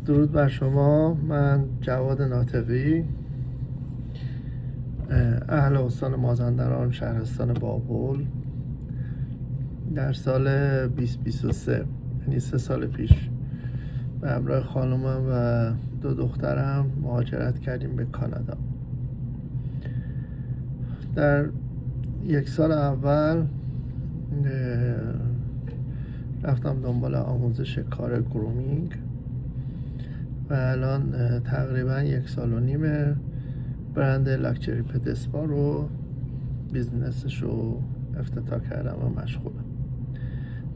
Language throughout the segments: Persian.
درود بر شما. من جواد ناطقی، اهل استان مازندران، شهرستان بابل، در سال 2023 یعنی 3 سال پیش به همراه خانومم و 2 دخترم مهاجرت کردیم به کانادا. در 1 سال اول رفتم دنبال آموزش کار گرومینگ و الان تقریبا 1 سال و نیمه برند لاکچری پت اسپا رو بیزنسش رو افتتاح کردم و مشغولم.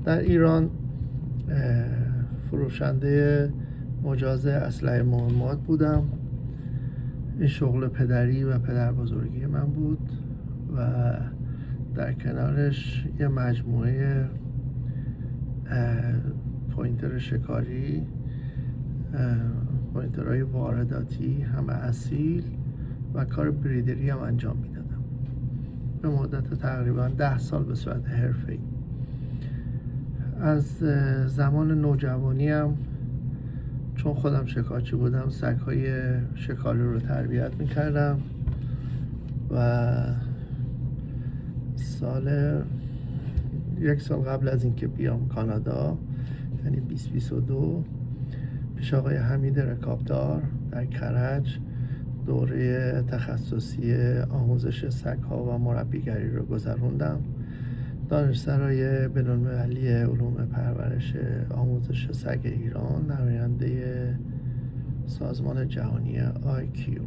در ایران فروشنده مجاز اسلحه مهمات بودم. این شغل پدری و پدر بزرگی من بود و در کنارش یه مجموعه پوینتر شکاری، پوینترهای وارداتی، همه اصیل، و کار بریدری هم انجام میدادم به مدت تقریبا 10 سال به صورت حرفه‌ای. از زمان نوجوانیم چون خودم شکارچی بودم سگ‌های شکاری رو تربیت میکردم و 1 سال قبل از اینکه بیام کانادا، یعنی 2022، پیش آقای حمید رکابدار در کرج دوره تخصصی آموزش سگ‌ها و مربیگری رو گذروندم. دانشسرای بین‌المللی علوم پرورش آموزش سگ ایران، نماینده سازمان جهانی IQ.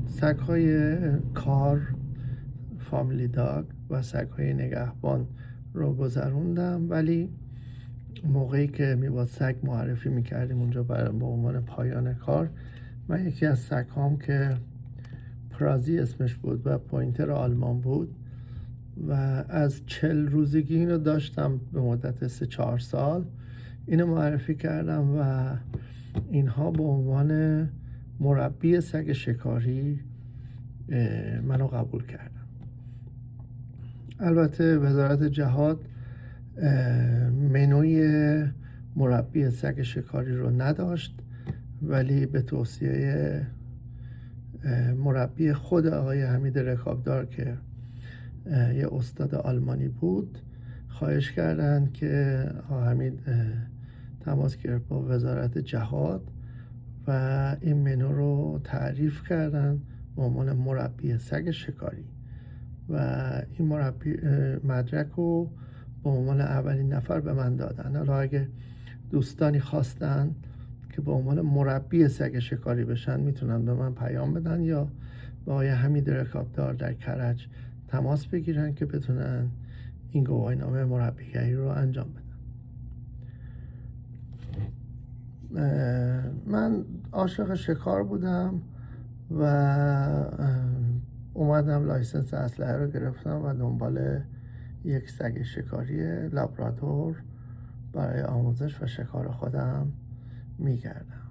سگ‌های کار، فامیلی داگ و سگ‌های نگهبان رو گذروندم، ولی موقعی که میباد سگ معرفی میکردیم اونجا به عنوان پایان کار، من یکی از سگ‌هام که پرازی اسمش بود و پوینتر آلمان بود و از 40 روزگی اینو داشتم به مدت 3-4 سال، اینو معرفی کردم و اینها به عنوان مربی سگ شکاری منو قبول کردن. البته وزارت جهاد منوی مربی سگ شکاری رو نداشت، ولی به توصیه مربی خود آقای حمید رکابدار که یه استاد آلمانی بود خواهش کردند که آقای حمید تماس گرفت با وزارت جهاد و این منو رو تعریف کردن به عنوان مربی سگ شکاری و این مربی مدرک رو به عنوان اولین نفر به من دادن. حالا اگه دوستانی خواستن که به عنوان مربی سگ شکاری بشن میتونن به من پیام بدن یا با آقای حمید رکابدار در کرج تماس بگیرن که بتونن این گواهینامه مربیگری رو انجام بدن. من عاشق شکار بودم و اومدم لایسنس اسلحه رو گرفتم و دنبال یک سگ شکاری لابرادور برای آموزش و شکار خودم میگردم.